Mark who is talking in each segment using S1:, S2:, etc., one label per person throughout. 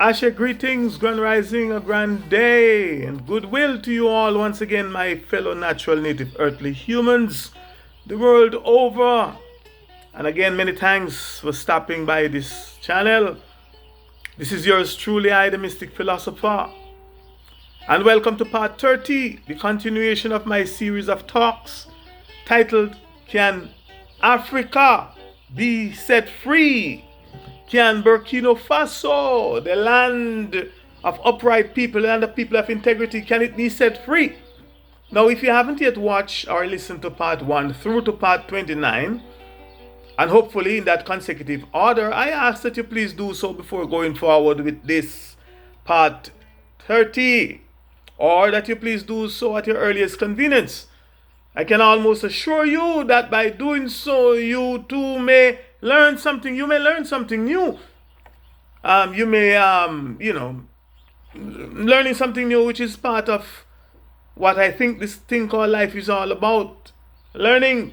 S1: Asher, greetings, grand rising, a grand day, and goodwill to you all once again, my fellow natural native earthly humans, the world over. And again, many thanks for stopping by this channel. This is yours truly, I, the Mystic Philosopher. And welcome to part 30, the continuation of my series of talks titled, Can Africa Be Set Free? Can Burkina Faso, the land of upright people, the land of people of integrity, can it be set free? Now, if you haven't yet watched or listened to part 1 through to part 29, and hopefully in that consecutive order, I ask that you please do so before going forward with this part 30, or that you please do so at your earliest convenience. I can almost assure you that by doing so, you too may learn something. You may learn something new. You may, learning something new, which is part of what I think this thing called life is all about. Learning.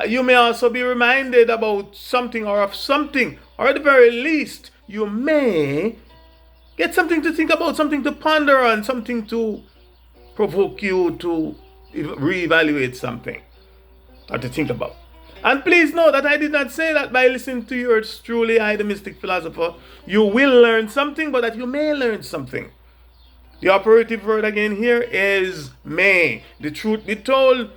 S1: You may also be reminded about something or of something, or at the very least, you may get something to think about, something to ponder on, something to provoke you to reevaluate something or to think about. And please know that I did not say that by listening to yours truly, I, the Mystic Philosopher, you will learn something, but that you may learn something. The operative word again here is may. The truth be told,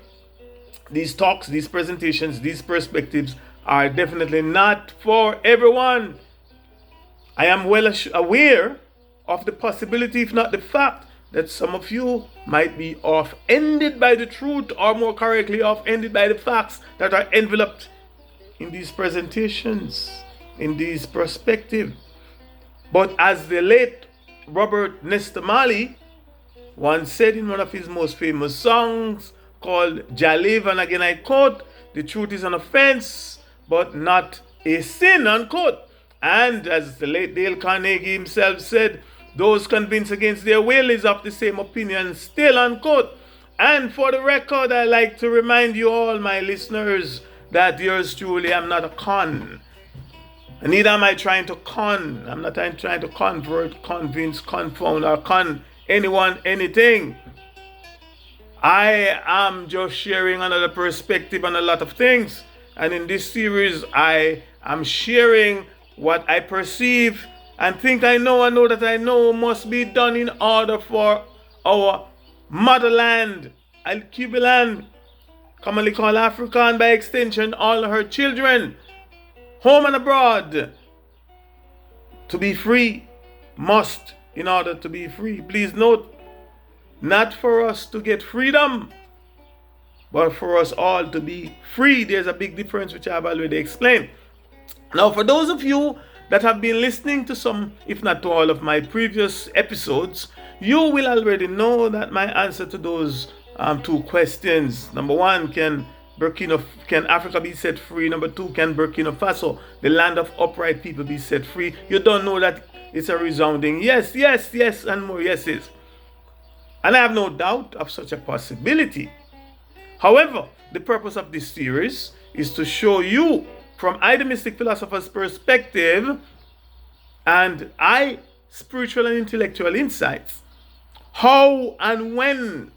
S1: these talks, these presentations, these perspectives are definitely not for everyone. I am well aware of the possibility, if not the fact, that some of you might be offended by the truth, or more correctly, offended by the facts that are enveloped in these presentations, in these perspectives. But as the late Robert Nesta Marley once said in one of his most famous songs called Jaliv, and again I quote, the truth is an offense, but not a sin, unquote. And as the late Dale Carnegie himself said, those convinced against their will is of the same opinion still, unquote. And for the record, I like to remind you all, my listeners, that yours truly, I'm not a con. Neither am I trying to con. I'm not trying to convert, convince, confound, or con anyone, anything. I am just sharing another perspective on a lot of things. And in this series, I am sharing what I perceive and think I know that I know must be done in order for our motherland, Al-Cubaland, commonly called Africa, and by extension all her children, home and abroad, to be free, must, in order to be free. Please note, not for us to get freedom, but for us all to be free. There's a big difference which I've already explained. Now, for those of you that have been listening to some, if not to all of my previous episodes, you will already know that my answer to those two questions. Number one, can Africa be set free? Number two, can Burkina Faso, the land of upright people, be set free? You don't know that it's a resounding yes, yes, yes, and more yeses. And I have no doubt of such a possibility. However, the purpose of this series is to show you from I, the Mystic Philosopher's perspective, and I, spiritual and intellectual insights, how and when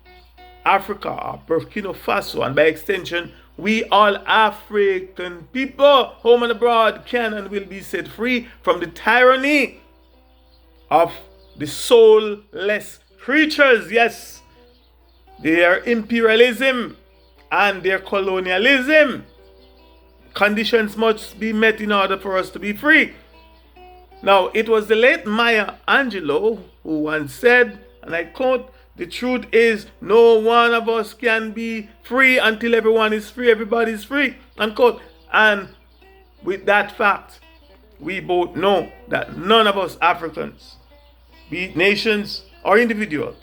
S1: Africa, or Burkina Faso, and by extension, we all African people, home and abroad, can and will be set free from the tyranny of the soulless creatures. Yes, their imperialism and their colonialism. Conditions must be met in order for us to be free. Now, it was the late Maya Angelou who once said, and I quote, the truth is no one of us can be free until everyone is free, everybody is free, unquote. And with that fact, we both know that none of us Africans, be it nations or individuals,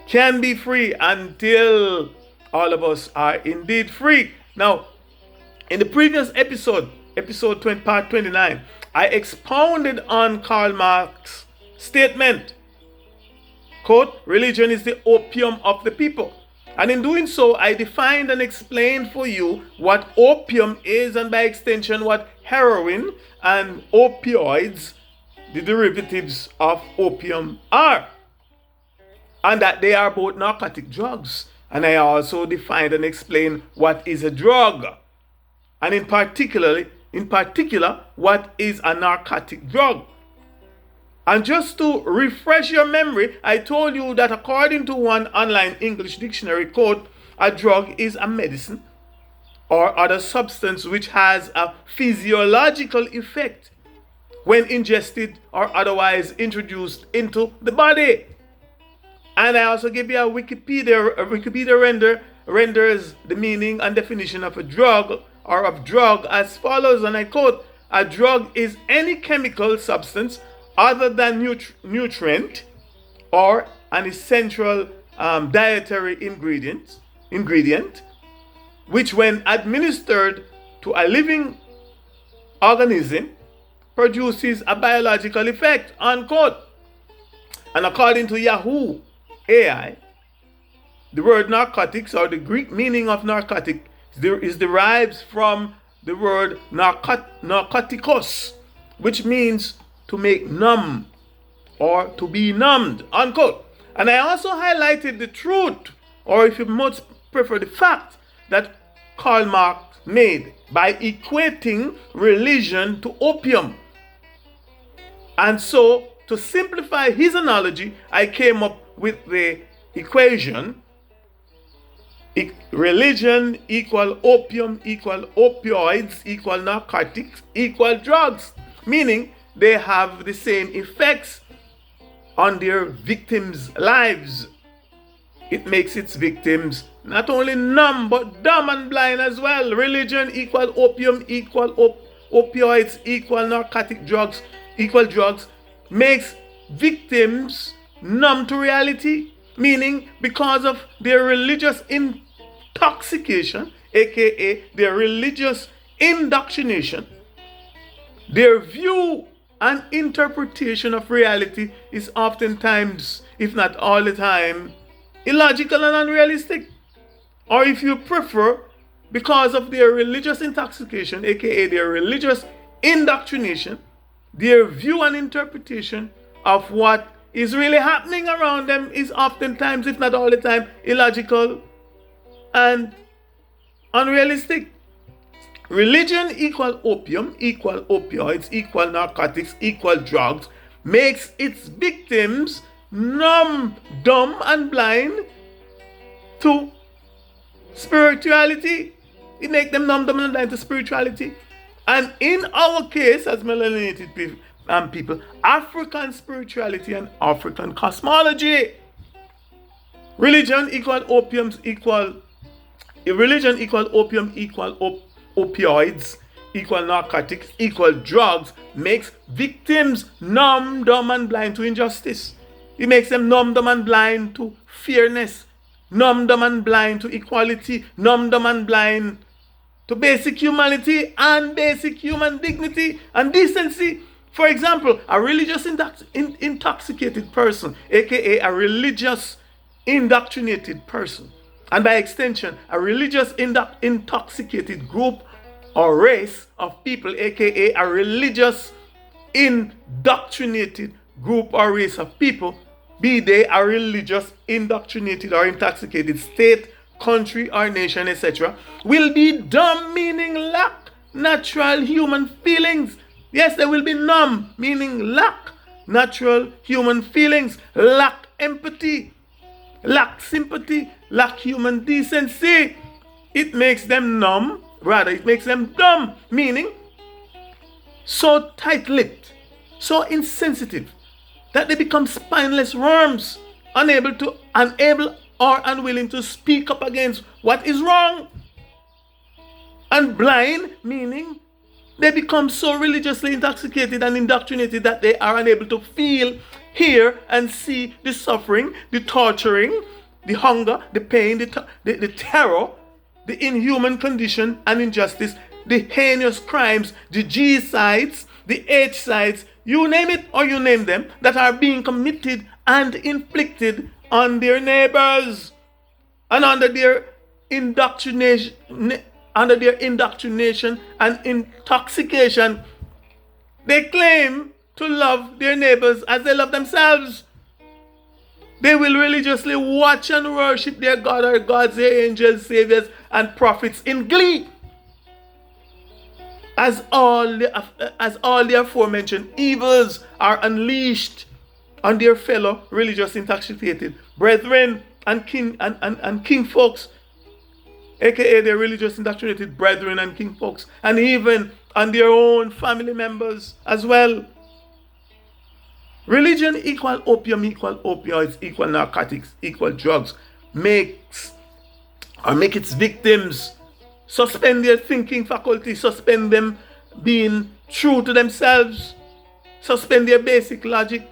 S1: can be free until all of us are indeed free. Now, in the previous episode 20, part 29, I expounded on Karl Marx's statement, quote, religion is the opium of the people. And in doing so, I defined and explained for you what opium is, and by extension, what heroin and opioids, the derivatives of opium are, and that they are both narcotic drugs. And I also defined and explained what is a drug, and in particular, what is a narcotic drug. And just to refresh your memory, I told you that according to one online English dictionary, quote, a drug is a medicine or other substance which has a physiological effect when ingested or otherwise introduced into the body. And I also give you a Wikipedia renders the meaning and definition of a drug or of drug as follows, and I quote, a drug is any chemical substance other than nutrient or an essential dietary ingredient, which when administered to a living organism produces a biological effect, unquote. And according to Yahoo AI, the word narcotics, or the Greek meaning of narcotic, is derived from the word narkotikos, which means to make numb or to be numbed, unquote. And I also highlighted the truth, or if you most prefer, the fact that Karl Marx made by equating religion to opium. And so, to simplify his analogy, I came up with the equation: religion equal opium equal opioids equal narcotics equal drugs, meaning they have the same effects on their victims' lives. It makes its victims not only numb but dumb and blind as well. Religion equal opium equal opioids equal narcotic drugs equal drugs makes victims numb to reality, meaning because of their religious intoxication, aka their religious indoctrination, their view and interpretation of reality is oftentimes, if not all the time, illogical and unrealistic. Or if you prefer, because of their religious intoxication, aka their religious indoctrination, their view and interpretation of what is really happening around them is oftentimes, if not all the time, illogical and unrealistic. Religion equal opium equal opioids equal narcotics equal drugs makes its victims numb, dumb, and blind to spirituality. It makes them numb, dumb, and blind to spirituality. And in our case, as melanated people, African spirituality and African cosmology. Religion equal opium equal opioids equal narcotics equal drugs makes victims numb, dumb, and blind to injustice. It makes them numb, dumb, and blind to fairness, numb, dumb, and blind to equality, numb, dumb, and blind to basic humanity and basic human dignity and decency. For example, a religious intoxicated person, aka a religious indoctrinated person, and by extension, a religious intoxicated group or race of people, aka a religious indoctrinated group or race of people, be they a religious indoctrinated or intoxicated state, country or nation, etc., will be dumb, meaning lack natural human feelings. Yes, they will be numb, meaning lack natural human feelings, lack empathy, lack sympathy, lack human decency. It makes them numb, rather it makes them dumb, meaning so tight-lipped, so insensitive that they become spineless worms, unable or unwilling to speak up against what is wrong. And blind, meaning they become so religiously intoxicated and indoctrinated that they are unable to feel, hear, and see the suffering, the torturing, the hunger, the pain, the terror, the inhuman condition and injustice, the heinous crimes, the G-sides, the H-sides, you name it or you name them, that are being committed and inflicted on their neighbors. And under their indoctrination and intoxication, they claim to love their neighbors as they love themselves. They will religiously watch and worship their God or gods, their angels, saviors, and prophets in glee. As all the aforementioned evils are unleashed on their fellow religious intoxicated brethren and king folks, aka their religious indoctrinated brethren and king folks, and even on their own family members as well. Religion equal opium, equal opioids, equal narcotics, equal drugs make its victims suspend their thinking faculty, suspend them being true to themselves, suspend their basic logic,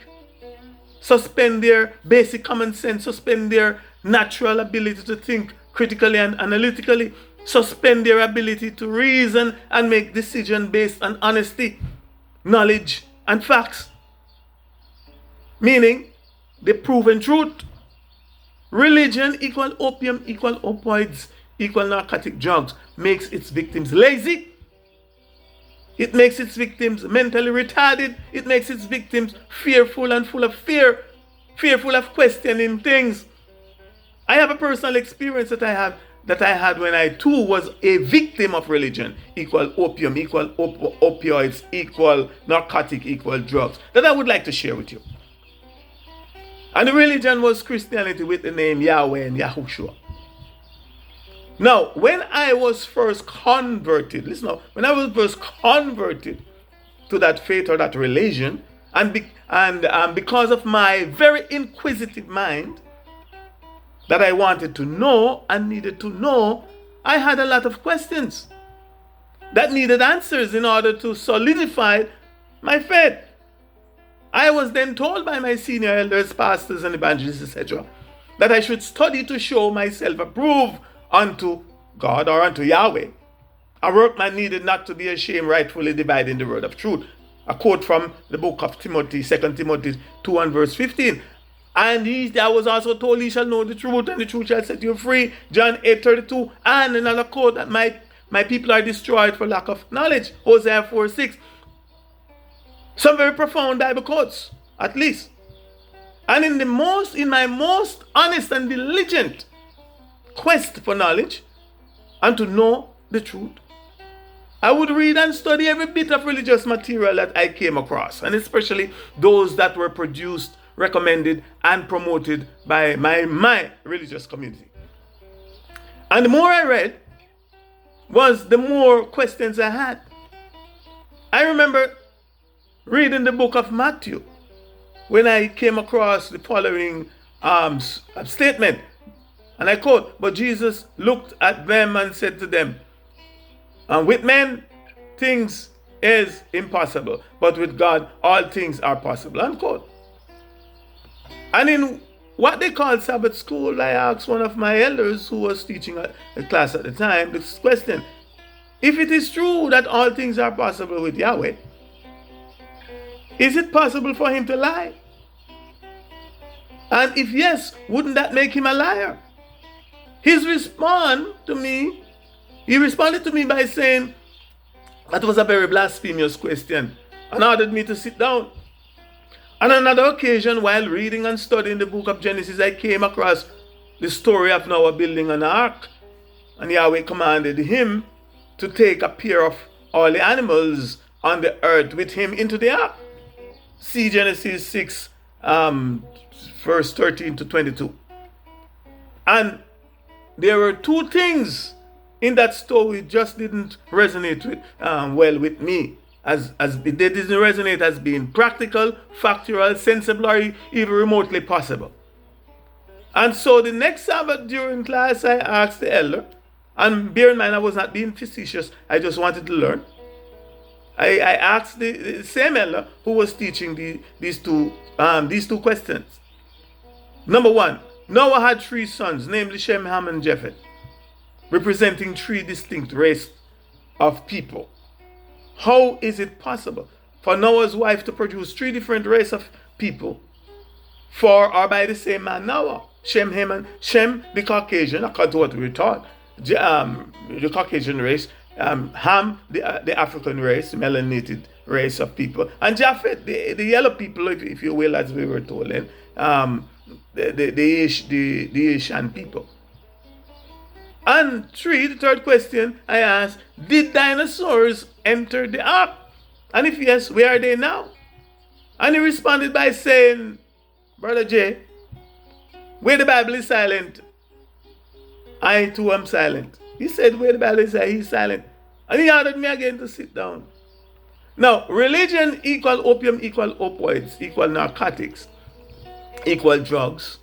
S1: suspend their basic common sense, suspend their natural ability to think critically and analytically, suspend their ability to reason and make decisions based on honesty, knowledge, and facts. Meaning, the proven truth. Religion equal opium, equal opioids, equal narcotic drugs makes its victims lazy. It makes its victims mentally retarded. It makes its victims fearful and full of fear, fearful of questioning things. I have a personal experience that I had when I too was a victim of religion, equal opium, equal opioids, equal narcotic, equal drugs, that I would like to share with you. And the religion was Christianity with the name Yahweh and Yahushua. Now, when I was first converted, listen now, when I was first converted to that faith or that religion, and because of my very inquisitive mind that I wanted to know and needed to know, I had a lot of questions that needed answers in order to solidify my faith. I was then told by my senior elders, pastors, and evangelists, etc., that I should study to show myself approved unto God or unto Yahweh. A workman needed not to be ashamed, rightfully dividing the word of truth. A quote from the book of Timothy, 2 Timothy 2 and verse 15. And I was also told, he shall know the truth, and the truth shall set you free. John 8:32. And another quote, that my people are destroyed for lack of knowledge. Hosea 4:6. Some very profound Bible quotes, at least. And in my most honest and diligent quest for knowledge and to know the truth, I would read and study every bit of religious material that I came across, and especially those that were produced, recommended, and promoted by my religious community. And the more I read, the more questions I had. I remember reading the book of Matthew when I came across the following statement, and I quote, "But Jesus looked at them and said to them, with men things is impossible, but with God all things are possible," unquote. And in what they called Sabbath school, I asked one of my elders who was teaching a class at the time this question: if it is true that all things are possible with Yahweh, is it possible for him to lie? And if yes, wouldn't that make him a liar? He responded to me by saying that was a very blasphemous question and ordered me to sit down. On another occasion, while reading and studying the book of Genesis, I came across the story of Noah building an ark, and Yahweh commanded him to take a pair of all the animals on the earth with him into the ark. See Genesis 6, verse 13 to 22. And there were two things in that story just didn't resonate with me. As it didn't resonate as being practical, factual, sensible, or even remotely possible. And so the next Sabbath during class, I asked the elder, and bear in mind I was not being facetious, I just wanted to learn. I asked the same elder who was teaching these two questions. Number one, Noah had 3 sons, namely Shem, Ham, and Japheth, representing 3 distinct races of people. How is it possible for Noah's wife to produce 3 different races of people for or by the same man Noah? Shem, Ham, and Shem, the Caucasian, according to what we were taught, the Caucasian race, Ham, the African race, melanated race of people, and Japhet, the yellow people, if you will, as we were told, and the Asian people. And the third question I asked, did dinosaurs enter the ark? And if yes, where are they now? And he responded by saying, Brother J, where the Bible is silent, I too am silent. He said, where the Bible is silent, he's silent. And he ordered me again to sit down. Now, religion equal opium, equal opioids, equal narcotics, equal drugs.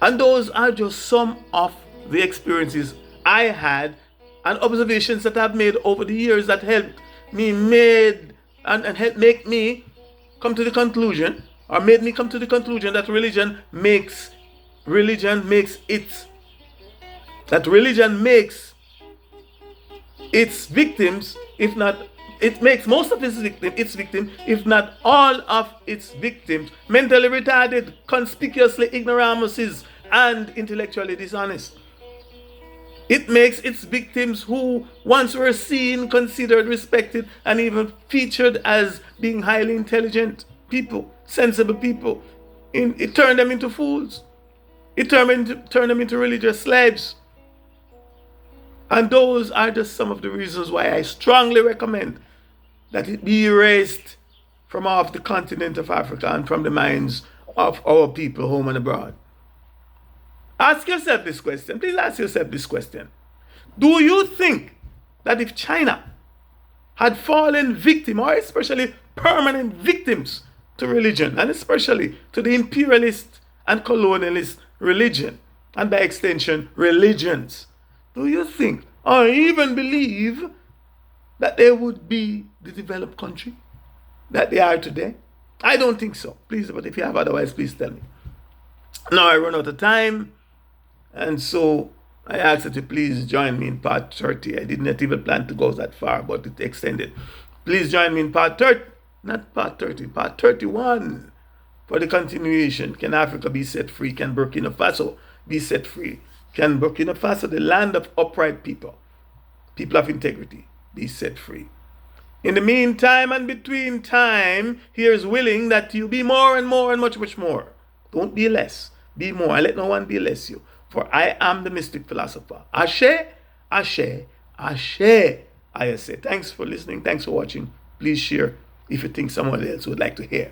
S1: And those are just some of the experiences I had and observations that I've made over the years that helped me helped make me come to the conclusion, or made me come to the conclusion that religion makes its victims, if not, it makes most of its victims, if not all of its victims, mentally retarded, conspicuously ignoramuses, and intellectually dishonest. It makes its victims who once were seen, considered, respected, and even featured as being highly intelligent people, sensible people, it turned them into fools. It turned them into religious slaves. And those are just some of the reasons why I strongly recommend that it be erased from off the continent of Africa and from the minds of our people home and abroad. Ask yourself this question. Please ask yourself this question. Do you think that if China had fallen victim, or especially permanent victims, to religion, and especially to the imperialist and colonialist religion, and by extension, religions, do you think, or even believe, that they would be the developed country that they are today? I don't think so. Please, but if you have otherwise, please tell me. Now I run out of time, and so I ask that you please join me in part 30. I did not even plan to go that far, but it extended. Please join me in part 30, not part 30, part 31, for the continuation. Can Africa be set free? Can Burkina Faso be set free? Can Burkina Faso, the land of upright people, people of integrity, be set free? In the meantime and between time, here's willing that you be more and more and much, much more. Don't be less. Be more. And let no one be less you. For I am the Mystic Philosopher. Ashe, Ashe, Ashe. I say. Thanks for listening. Thanks for watching. Please share if you think someone else would like to hear.